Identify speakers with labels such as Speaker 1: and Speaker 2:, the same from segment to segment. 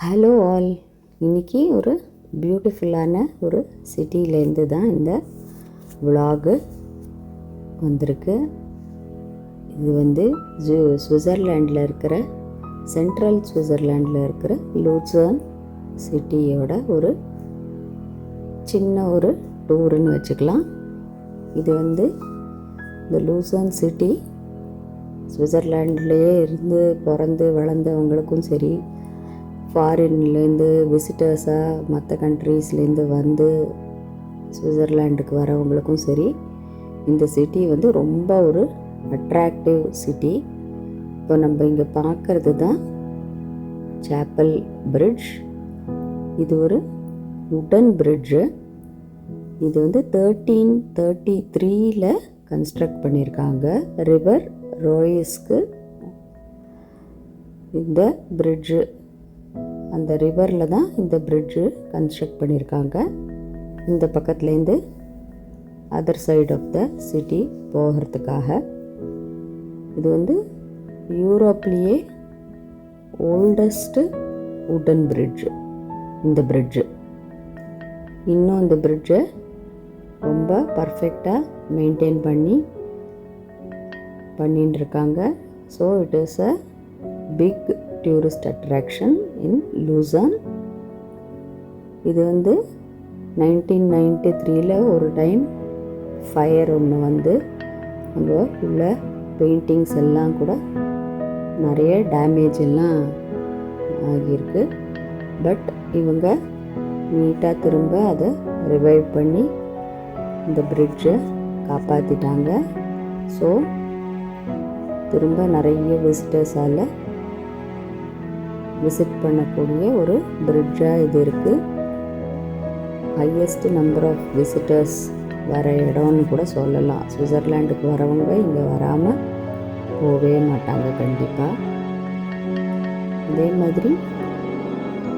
Speaker 1: Hello all, இன்றைக்கி ஒரு பியூட்டிஃபுல்லான ஒரு சிட்டியிலேருந்து தான் இந்த விலாகு வந்திருக்கு. இது வந்து சுவிட்சர்லாண்டில் இருக்கிற சென்ட்ரல் சுவிட்சர்லாண்டில் இருக்கிற லூசர்ன் சிட்டியோட ஒரு சின்ன ஒரு டூருன்னு வச்சுக்கலாம். இது வந்து இந்த லூசர்ன் சிட்டி சுவிட்சர்லாண்ட்லேயே இருந்து பிறந்து வளர்ந்தவங்களுக்கும் சரி, ஃபாரின்லேருந்து விசிட்டர்ஸாக மற்ற கண்ட்ரீஸ்லேருந்து வந்து சுவிட்சர்லாண்டுக்கு வரவங்களுக்கும் சரி, இந்த சிட்டி வந்து ரொம்ப ஒரு அட்ராக்டிவ் சிட்டி. இப்போ நம்ம இங்கே பார்க்குறது தான் சாப்பல் பிரிட்ஜ். இது ஒரு உடன் பிரிட்ஜு. இது வந்து 1333 கன்ஸ்ட்ரக்ட் பண்ணியிருக்காங்க. ரிவர் ரோயஸ்க்கு இந்த பிரிட்ஜு, அந்த ரிவரில் தான் இந்த பிரிட்ஜு கன்ஸ்ட்ரக்ட் பண்ணியிருக்காங்க. இந்த பக்கத்துலேருந்து other side of the city போகிறதுக்காக. இது வந்து யூரோப்லேயே ஓல்டஸ்ட்டு உடன் பிரிட்ஜு இந்த பிரிட்ஜு. இன்னும் இந்த பிரிட்ஜை ரொம்ப பர்ஃபெக்டாக மெயின்டைன் பண்ணிட்டு இருக்காங்க. So it is a big tourist attraction in Lucerne. இது வந்து 1993 ஒரு டைம் ஃபயர் ஒன்று வந்து அங்கே உள்ள பெயிண்டிங்ஸ் எல்லாம் கூட நிறைய டேமேஜ் எல்லாம் ஆகியிருக்கு. பட் இவங்க நீட்டாக திரும்ப அதை ரிவைவ் பண்ணி இந்த பிரிட்ஜை காப்பாற்றிட்டாங்க. ஸோ திரும்ப நிறைய விசிட்டர்ஸால் விசிட் பண்ணக்கூடிய ஒரு பிரிட்ஜாக இது இருக்குது. ஹையஸ்ட் நம்பர் ஆஃப் விசிட்டர்ஸ் வர இடம்னு கூட சொல்லலாம். சுவிட்சர்லாண்டுக்கு வரவங்க இங்கே வராமல் போகவே மாட்டாங்க கண்டிப்பாக. அதே மாதிரி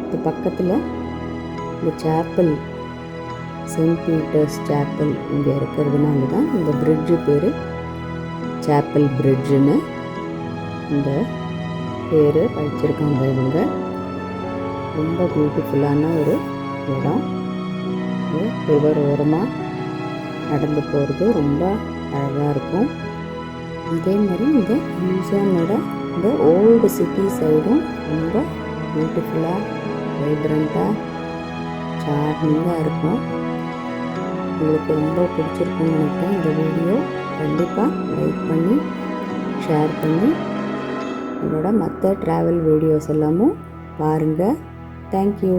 Speaker 1: இது பக்கத்தில் இந்த சாப்பல், சென்ட் பீட்டர்ஸ் சாப்பல் இங்கே இருக்கிறதுனால தான் இந்த பிரிட்ஜு பேர் சாப்பல் பிரிட்ஜுன்னு இந்த பேர் வச்சிருக்காங்க இவங்க. ரொம்ப பியூட்டிஃபுல்லான ஒரு இடம். ரிவர் ஓரமாக நடந்து போகிறது ரொம்ப அழகாக இருக்கும். அதே மாதிரி இந்த லூசர்னோட இந்த ஓல்டு சிட்டி சைடும் ரொம்ப பியூட்டிஃபுல்லாக வைப்ரண்ட்டாக சார்மிங்காக இருக்கும். உங்களுக்கு ரொம்ப பிடிச்சிருக்குன்னு நினைக்கிறேன். இந்த வீடியோ கண்டிப்பாக லைக் பண்ணி ஷேர் பண்ணி என்னோட மற்ற ட்ராவல் வீடியோஸ் எல்லாமும் பாருங்கள். தேங்க்யூ.